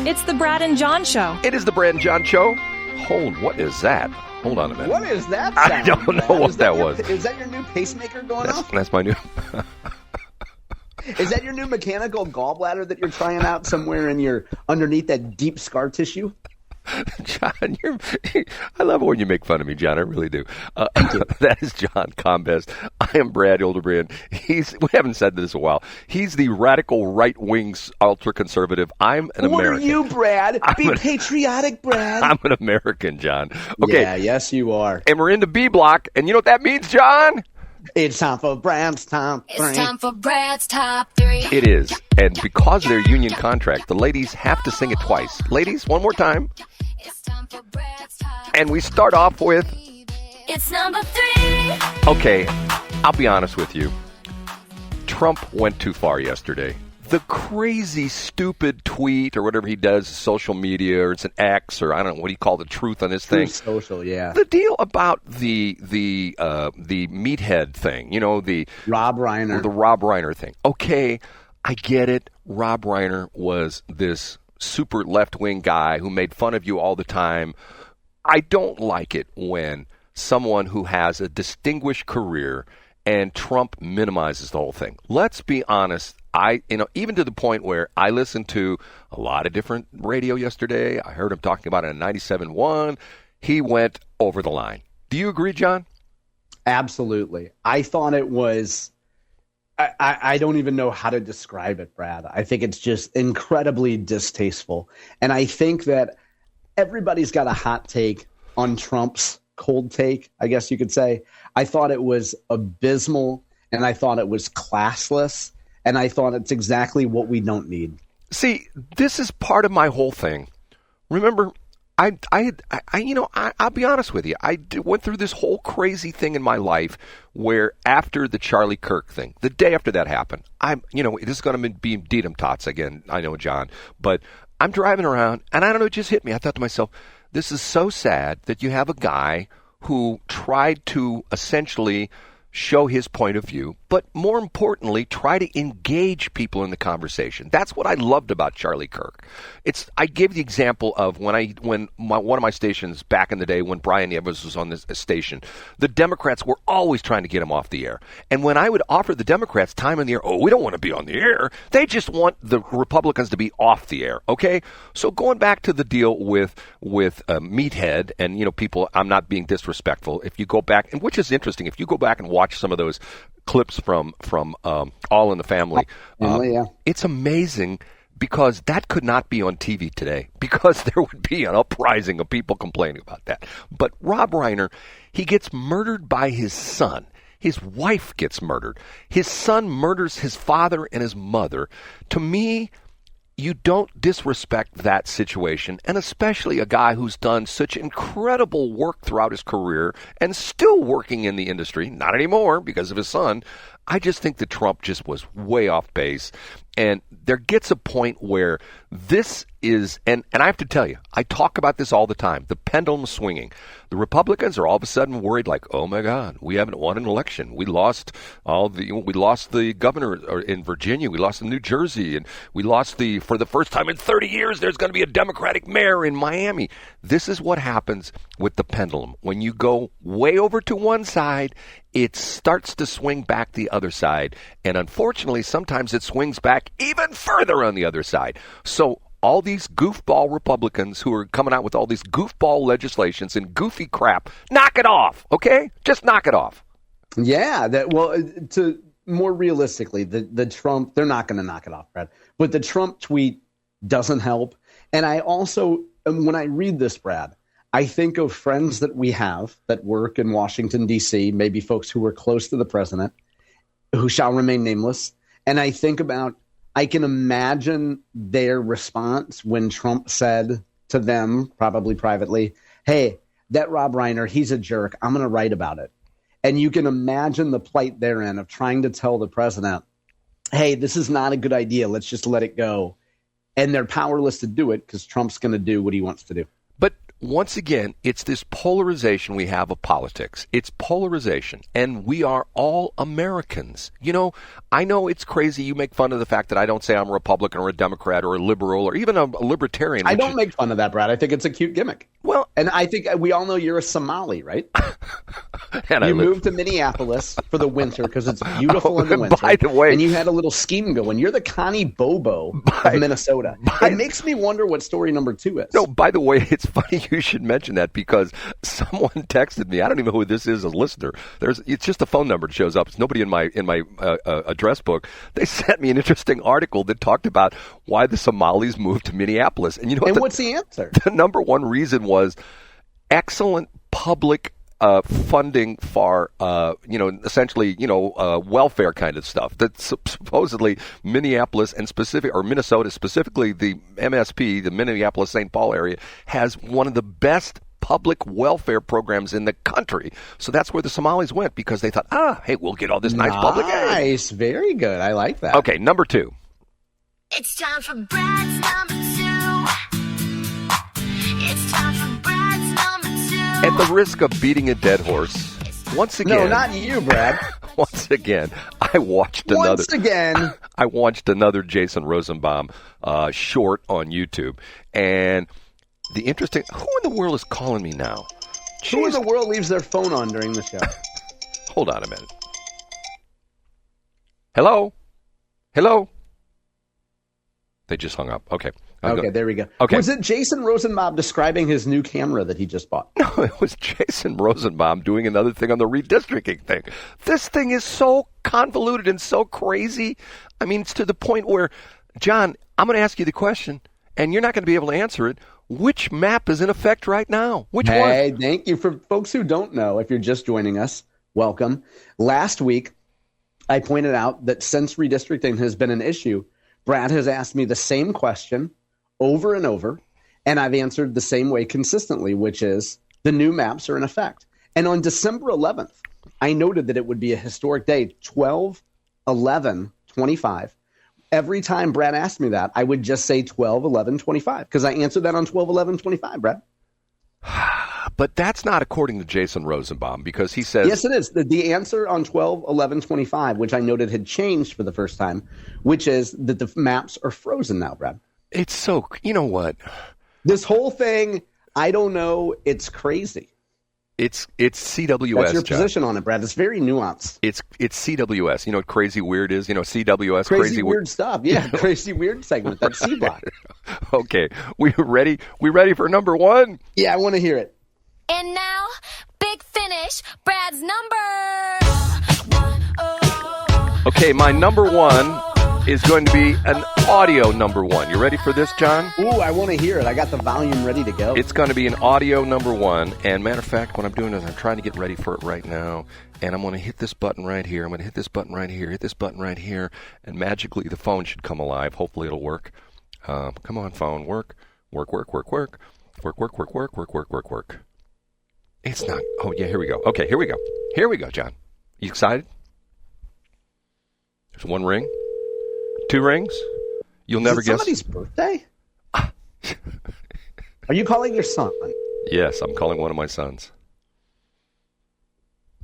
It's the Brad and John Show. It is the Brad and John Show. What is that? Hold on a minute. What is that sound? I don't know what that was. Is that your new pacemaker going off? That's my new... Is that your new mechanical gallbladder that you're trying out somewhere underneath that deep scar tissue? John, I love it when you make fun of me, John. I really do. That is John Combest. I am Brad Hildebrand. We haven't said this in a while. He's the radical right-wing ultra-conservative. I'm an American. What are you, Brad? Be patriotic, Brad. I'm an American, John. Okay. Yeah, yes, you are. And we're into B Block. And you know what that means, John? It's time for Brad's Top 3. It's time for Brad's Top 3. It is. And because of their union contract, the ladies have to sing it twice. Ladies, one more time. It's time for Brad's Top. And we start off with... It's number 3. Okay, I'll be honest with you. Trump went too far yesterday. The crazy, stupid tweet or whatever he does, social media, or it's an X, or I don't know, what do you call the truth on this thing? Truth Social, yeah. The deal about the meathead thing, the Rob Reiner. The Rob Reiner thing. Okay, I get it. Rob Reiner was this super left-wing guy who made fun of you all the time. I don't like it when someone who has a distinguished career and Trump minimizes the whole thing. Let's be honest. Even to the point where I listened to a lot of different radio yesterday. I heard him talking about it on 97.1. He went over the line. Do you agree, John? Absolutely. I thought it was, I don't even know how to describe it, Brad. I think it's just incredibly distasteful. And I think that everybody's got a hot take on Trump's cold take, I guess you could say. I thought it was abysmal, and I thought it was classless. And I thought it's exactly what we don't need. See, this is part of my whole thing. Remember, I'll be honest with you. I went through this whole crazy thing in my life where after the Charlie Kirk thing, the day after that happened, this is going to be Dedham Tots again. I know, John, but I'm driving around and I don't know, it just hit me. I thought to myself, this is so sad that you have a guy who tried to essentially show his point of view, but more importantly, try to engage people in the conversation. That's what I loved about Charlie Kirk. I gave the example of one of my stations back in the day when Brian Evans was on this station, the Democrats were always trying to get him off the air. And when I would offer the Democrats time in the air, we don't want to be on the air. They just want the Republicans to be off the air. Okay, so going back to the deal with Meathead and people, I'm not being disrespectful. If you go back, and which is interesting, if you go back and watch some of those clips from All in the Family. Yeah. It's amazing because that could not be on TV today because there would be an uprising of people complaining about that. But Rob Reiner, he gets murdered by his son. His wife gets murdered. His son murders his father and his mother. To me, you don't disrespect that situation, and especially a guy who's done such incredible work throughout his career and still working in the industry, not anymore because of his son. I just think that Trump just was way off base. And there gets a point where this is, and I have to tell you, I talk about this all the time, the pendulum swinging. The Republicans are all of a sudden worried like, oh my God, we haven't won an election. We lost the governor in Virginia. We lost in New Jersey. And we lost for the first time in 30 years, there's going to be a Democratic mayor in Miami. This is what happens with the pendulum. When you go way over to one side, it starts to swing back the other side. And unfortunately, sometimes it swings back even further on the other side. So all these goofball Republicans who are coming out with all these goofball legislations and goofy crap, knock it off, okay? Just knock it off. Yeah, to more realistically, the Trump, they're not going to knock it off, Brad. But the Trump tweet doesn't help. And I also, when I read this, Brad, I think of friends that we have that work in Washington, D.C., maybe folks who were close to the president, who shall remain nameless. And I think about, I can imagine their response when Trump said to them, probably privately, hey, that Rob Reiner, he's a jerk. I'm going to write about it. And you can imagine the plight therein of trying to tell the president, hey, this is not a good idea. Let's just let it go. And they're powerless to do it because Trump's going to do what he wants to do. But once again, it's this polarization we have of politics. It's polarization, and we are all Americans. You know, I know it's crazy. You make fun of the fact that I don't say I'm a Republican or a Democrat or a liberal or even a libertarian. I don't make fun of that, Brad. I think it's a cute gimmick. Well, and I think we all know you're a Somali, right? And you moved to Minneapolis for the winter because it's beautiful in the winter. By the way, and you had a little scheme going. You're the Connie Bobo of Minnesota. It makes me wonder what story number 2 is. No, by the way, it's funny you should mention that because someone texted me. I don't even know who this is, a listener. It's just a phone number that shows up. It's nobody in my address book. They sent me an interesting article that talked about why the Somalis moved to Minneapolis. And you know, what's the answer? The number one reason was excellent public funding for, essentially, welfare kind of stuff. That supposedly Minneapolis and Minnesota, specifically the MSP, the Minneapolis-St. Paul area, has one of the best public welfare programs in the country. So that's where the Somalis went because they thought, hey, we'll get all this nice public aid. Nice, very good. I like that. Okay, number 2. It's time for Brad's number 2. It's time for Brad's number 2. At the risk of beating a dead horse, once again. No, not you, Brad. Once again, I watched another Jason Rosenbaum short on YouTube. And who in the world is calling me now? Who in the world leaves their phone on during the show? Hold on a minute. Hello? They just hung up. Okay. Okay, there we go. Okay. Was it Jason Rosenbaum describing his new camera that he just bought? No, it was Jason Rosenbaum doing another thing on the redistricting thing. This thing is so convoluted and so crazy. I mean, it's to the point where, John, I'm going to ask you the question, and you're not going to be able to answer it. Which map is in effect right now? Which one? Hey, thank you. For folks who don't know, if you're just joining us, welcome. Last week, I pointed out that since redistricting has been an issue, Brad has asked me the same question over and over, and I've answered the same way consistently, which is the new maps are in effect. And on December 11th, I noted that it would be a historic day, 12/11/25. Every time Brad asked me that, I would just say 12/11/25 because I answered that on 12/11/25, Brad. But that's not according to Jason Rosenbaum because he says... Yes, it is. The answer on 12/11/25, which I noted had changed for the first time, which is that the maps are frozen now, Brad. It's so... You know what? This whole thing, I don't know. It's crazy. It's CWS. That's your position on it, Brad. It's very nuanced. It's CWS. You know what crazy weird is? You know, CWS. Crazy weird stuff. Yeah, crazy weird segment. That's C-Block. Okay. We ready? We ready for number 1? Yeah, I want to hear it. And now, big finish, Brad's number. Okay, my number 1 is going to be an audio number 1. You ready for this, John? Ooh, I want to hear it. I got the volume ready to go. It's going to be an audio number 1. And matter of fact, what I'm doing is I'm trying to get ready for it right now. And I'm going to hit this button right here. I'm going to hit this button right here. Hit this button right here. And magically the phone should come alive. Hopefully it'll work. Come on, phone. Work. Work, work, work, work. Work, work, work, work, work, work, work, work. It's not. Oh, yeah, here we go. Okay, here we go. Here we go, John. You excited? There's 1 ring. 2 rings. You'll never guess. Somebody's birthday? Are you calling your son? Yes, I'm calling one of my sons.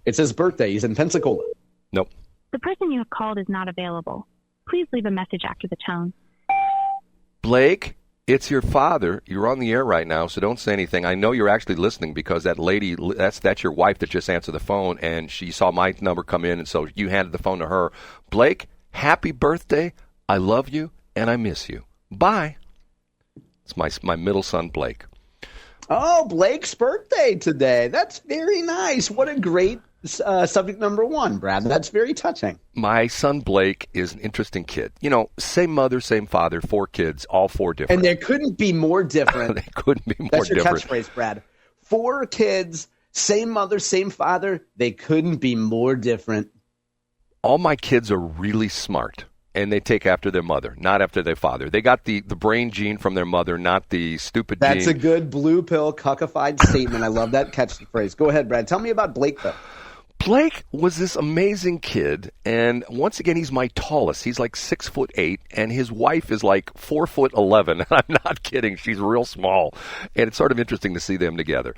It's his birthday. He's in Pensacola. Nope. The person you have called is not available. Please leave a message after the tone. Blake, it's your father. You're on the air right now, so don't say anything. I know you're actually listening because that lady, that's your wife that just answered the phone, and she saw my number come in, and so you handed the phone to her. Blake, happy birthday. I love you, and I miss you. Bye. It's my middle son, Blake. Oh, Blake's birthday today. That's very nice. What a great subject number 1, Brad. That's very touching. My son, Blake, is an interesting kid. You know, same mother, same father, 4 kids, all 4 different. And there couldn't be more different. They couldn't be more That's your different. catchphrase, Brad. 4 kids, same mother, same father. They couldn't be more different. All my kids are really smart. And they take after their mother, not after their father. They got the brain gene from their mother, not the stupid gene. That's a good blue pill, cuckified statement. I love that catchphrase. Go ahead, Brad. Tell me about Blake, though. Blake was this amazing kid, and once again, he's my tallest. He's like 6'8", and his wife is like 4'11". I'm not kidding; she's real small, and it's sort of interesting to see them together.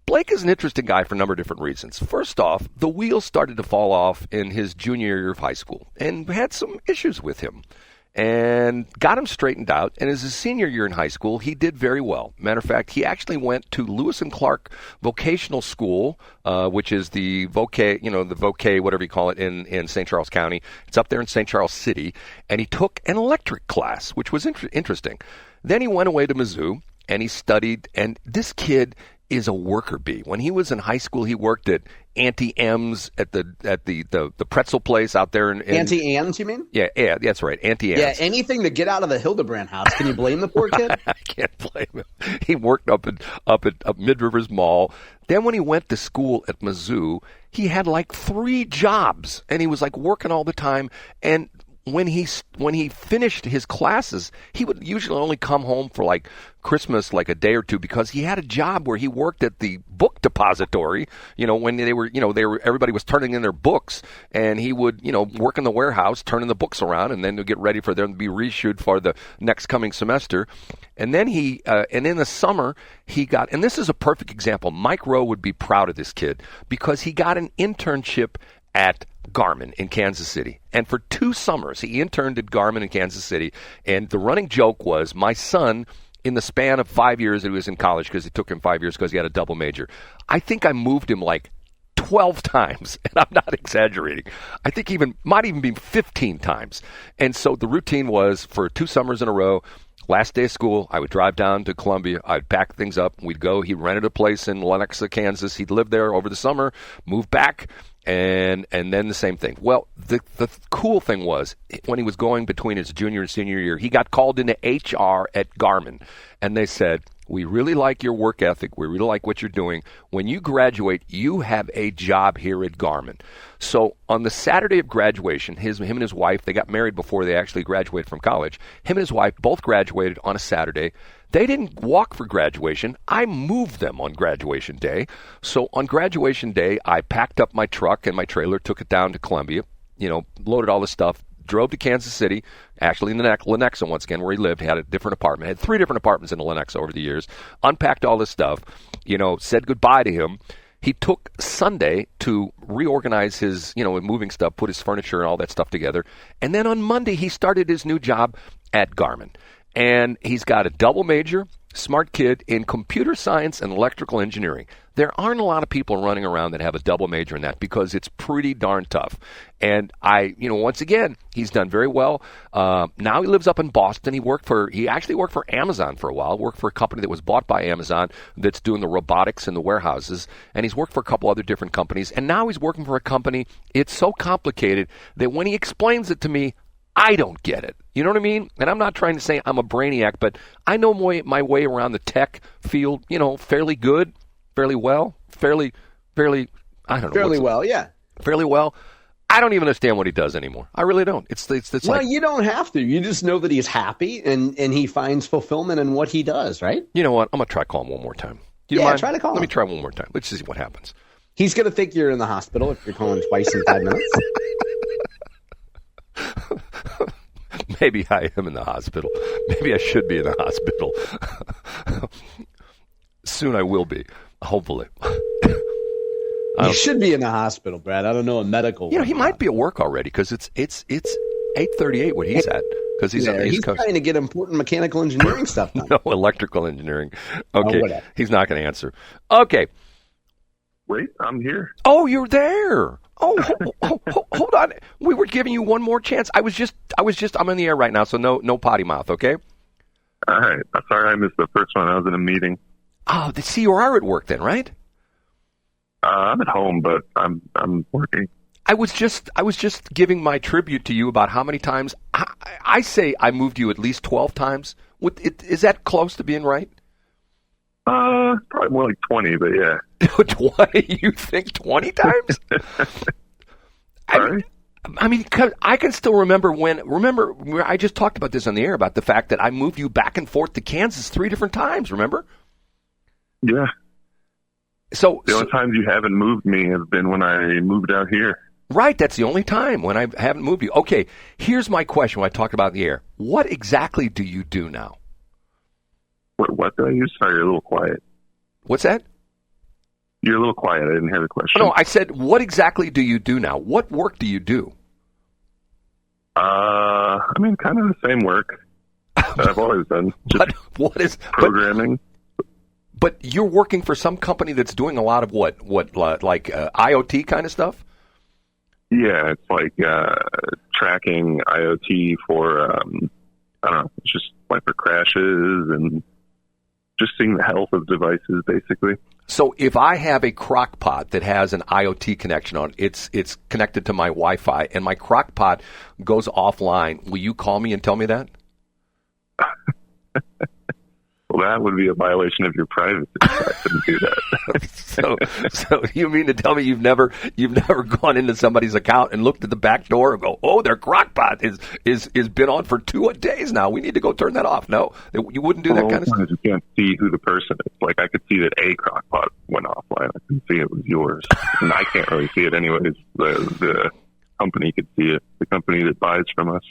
Blake is an interesting guy for a number of different reasons. First off, the wheels started to fall off in his junior year of high school, and had some issues with him. And got him straightened out. And as his senior year in high school, he did very well. Matter of fact, he actually went to Lewis and Clark Vocational School, which is the the whatever you call it, in St. Charles County. It's up there in St. Charles City. And he took an electric class, which was interesting. Then he went away to Mizzou, and he studied. And this kid is a worker bee. When he was in high school, he worked at Auntie M's at the pretzel place out there in Auntie Anne's, you mean? Yeah, that's right, Auntie Anne's. Yeah, anything to get out of the Hildebrand house. Can you blame the poor kid? I can't blame him. He worked up at Mid Rivers Mall. Then when he went to school at Mizzou, he had like 3 jobs, and he was like working all the time. And when he finished his classes, he would usually only come home for like Christmas, like a day or two, because he had a job where he worked at the book depository. When everybody was turning in their books, and he would work in the warehouse, turning the books around, and then to get ready for them to be reissued for the next coming semester. And then and in the summer he got, and this is a perfect example. Mike Rowe would be proud of this kid because he got an internship at Garmin in Kansas City. And for 2 summers, he interned at Garmin in Kansas City. And the running joke was, my son, in the span of 5 years that he was in college, because it took him 5 years because he had a double major, I think I moved him like 12 times, and I'm not exaggerating. I think might even be 15 times. And so the routine was, for 2 summers in a row, last day of school, I would drive down to Columbia. I'd pack things up. We'd go. He rented a place in Lenexa, Kansas. He'd live there over the summer, move back, and then the same thing. Well, the cool thing was, when he was going between his junior and senior year, he got called into HR at Garmin, and they said, we really like your work ethic. We really like what you're doing. When you graduate, you have a job here at Garmin. So on the Saturday of graduation, him and his wife, they got married before they actually graduated from college. Him and his wife both graduated on a Saturday. They didn't walk for graduation. I moved them on graduation day. So on graduation day, I packed up my truck and my trailer, took it down to Columbia, loaded all the stuff, drove to Kansas City, actually in the Lenexa once again, where he lived. He had a different apartment. Had 3 different apartments in the Lenexa over the years. Unpacked all this stuff, said goodbye to him. He took Sunday to reorganize his, moving stuff, put his furniture and all that stuff together. And then on Monday, he started his new job at Garmin. And he's got a double major, smart kid, in computer science and electrical engineering. There aren't a lot of people running around that have a double major in that, because it's pretty darn tough. And once again, he's done very well. Now he lives up in Boston. He actually worked for Amazon for a while, worked for a company that was bought by Amazon that's doing the robotics in the warehouses. And he's worked for a couple other different companies. And now he's working for a company. It's so complicated that when he explains it to me, I don't get it. You know what I mean? And I'm not trying to say I'm a brainiac, but I know my way around the tech field, fairly good, fairly well, fairly, I don't know. Fairly well, yeah. Fairly well. I don't even understand what he does anymore. I really don't. It's like, you don't have to. You just know that he's happy and he finds fulfillment in what he does, right? You know what? I'm going to try calling him one more time. Try to call him. Let me try one more time. Let's see what happens. He's going to think you're in the hospital if you're calling twice in 5 minutes. Maybe I am in the hospital. Maybe I should be in the hospital. Soon I will be, hopefully. You should be in the hospital, Brad. I don't know a medical. He might be at work already, because it's 8:38 when he's at, because he's on the East Coast. He's trying to get important mechanical engineering stuff done. No, electrical engineering. Okay, he's not going to answer. Okay. Wait, I'm here. Oh, you're there. Oh, hold on. We were giving you one more chance. I'm in the air right now, so no potty mouth, okay? All right. Sorry I missed the first one. I was in a meeting. Oh, see, you are at work then, right? I'm at home, but I'm working. I was just giving my tribute to you about how many times I say I moved you at least 12 times. Is that close to being right? Probably more like 20, but yeah. 20? You think 20 times? Sorry? I mean, 'cause I can still remember I just talked about this on the air, about the fact that I moved you back and forth to Kansas 3 different times, remember? Yeah. So the only times you haven't moved me have been when I moved out here. Right, that's the only time when I haven't moved you. Okay, here's my question when I talked about in the air. What exactly do you do now? What do I use? Sorry, you're a little quiet. What's that? You're a little quiet. I didn't hear the question. No, I said, what exactly do you do now? What work do you do? I mean, kind of the same work that I've always done. Just what is programming? But you're working for some company that's doing a lot of what like IoT kind of stuff? Yeah, it's like tracking IoT for, I don't know, it's just like for crashes and just seeing the health of devices, basically. So if I have a crock pot that has an IoT connection on it, it's connected to my Wi-Fi, and my crock pot goes offline, will you call me and tell me that? Well, that would be a violation of your privacy. I couldn't do that. So you mean to tell me you've never gone into somebody's account and looked at the back door and go, oh, their crock pot is been on for 2 days now. We need to go turn that off. No, you wouldn't do that kind of stuff. You can't see who the person is. Like I could see that a crock pot went offline. I couldn't see it was yours, and I can't really see it anyways. The company could see it. The company that buys from us.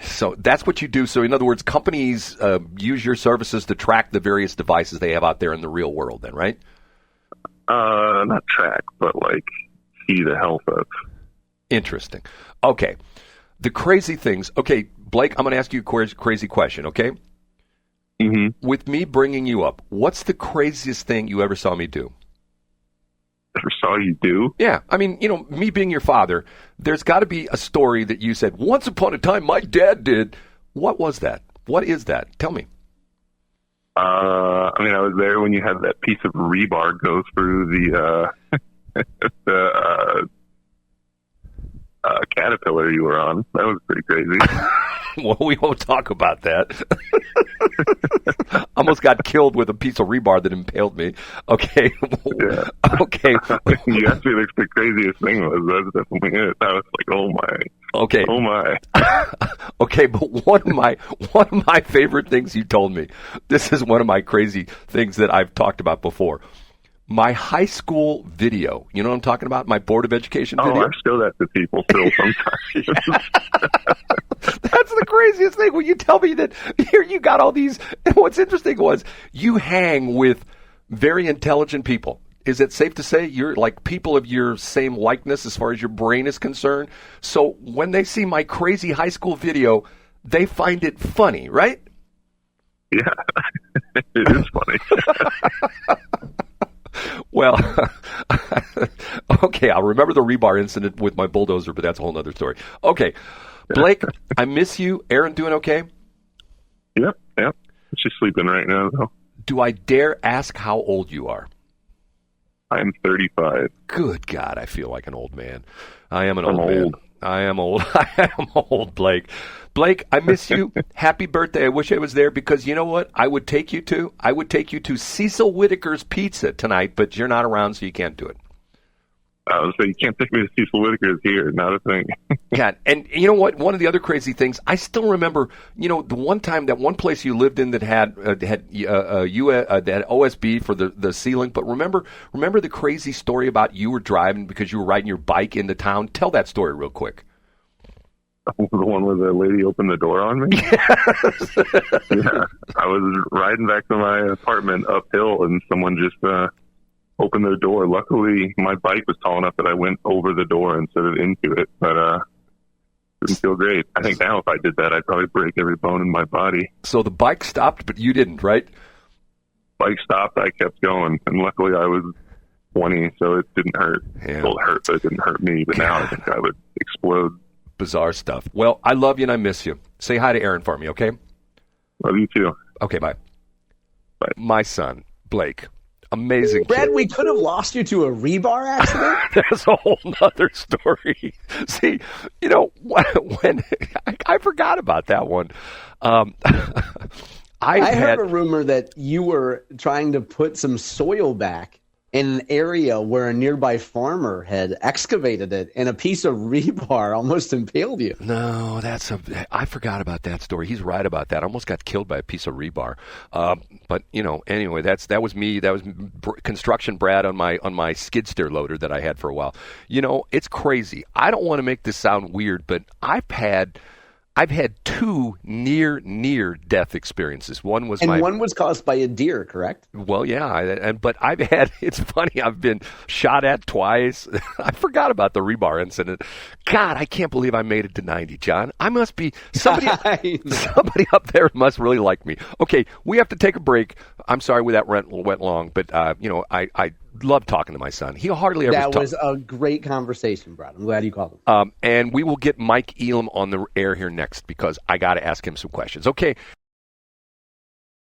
So that's what you do. So in other words, companies use your services to track the various devices they have out there in the real world then, right? Not track, but like see the health of. Interesting. Okay. The crazy things. Okay, Blake, I'm going to ask you a crazy question, okay? Mm-hmm. With me bringing you up, what's the craziest thing you ever saw me do? Ever saw you do? Yeah. I mean, me being your father, there's got to be a story that you said, once upon a time, my dad did. What was that? What is that? Tell me. I mean, I was there when you had that piece of rebar go through the caterpillar you were on. That was pretty crazy. Well, we won't talk about that. Almost got killed with a piece of rebar that impaled me. Okay. Yeah. Okay. You asked me what the craziest thing was. That's definitely it. I was like, oh my. Okay. Oh my. Okay, but one of my favorite things you told me. This is one of my crazy things that I've talked about before. My high school video. You know what I'm talking about? My Board of Education video. Oh, I show that to people still sometimes. That's the craziest thing when you tell me that here you got all these. And what's interesting was you hang with very intelligent people. Is it safe to say you're like people of your same likeness as far as your brain is concerned? So when they see my crazy high school video, they find it funny, right? Yeah, it is funny. Well, okay, I'll remember the rebar incident with my bulldozer, but that's a whole other story. Okay, Blake, I miss you. Erin doing okay? Yep. She's sleeping right now, though. Do I dare ask how old you are? I am 35. Good God, I feel like an old man. I am an old man. Old. I am old. I am old, Blake. Blake, I miss you. Happy birthday. I wish I was there because you know what I would take you to Cecil Whitaker's Pizza tonight, but you're not around, so you can't do it. So you can't take me to Cecil Whitaker's here. Not a thing. Yeah, and you know what? One of the other crazy things, I still remember, the one time, that one place you lived in that had OSB for the ceiling. But remember the crazy story about you were driving because you were riding your bike into town? Tell that story real quick. The one where the lady opened the door on me? Yes. Yeah. I was riding back to my apartment uphill, and someone just opened their door. Luckily, my bike was tall enough that I went over the door instead of into it, but didn't feel great. I think now if I did that, I'd probably break every bone in my body. So the bike stopped, but you didn't, right? Bike stopped, I kept going, and luckily I was 20, so it didn't hurt. Yeah. Well, it hurt, but it didn't hurt me, but now I think I would explode. Bizarre stuff. Well, I love you and I miss you. Say hi to Erin for me, okay? Love you too. Okay, bye. Bye. My son, Blake. Amazing Brad, kid. we could have lost you to a rebar accident. That's a whole nother story. See, when I forgot about that one. I heard a rumor that you were trying to put some soil back in an area where a nearby farmer had excavated it, and a piece of rebar almost impaled you. No, I forgot about that story. He's right about that. I almost got killed by a piece of rebar. But anyway, that was me. That was construction Brad on my skid steer loader that I had for a while. It's crazy. I don't want to make this sound weird, but I've had 2 near death experiences. One was caused by a deer, correct? Well, yeah, but I've had. It's funny. I've been shot at twice. I forgot about the rebar incident. God, I can't believe I made it to 90, John. I must be somebody. Somebody up there must really like me. Okay, we have to take a break. I'm sorry that went long, but I love talking to my son. He hardly ever talks. That was a great conversation, Brad. I'm glad you called him. And we will get Mike Elam on the air here next because I got to ask him some questions. Okay.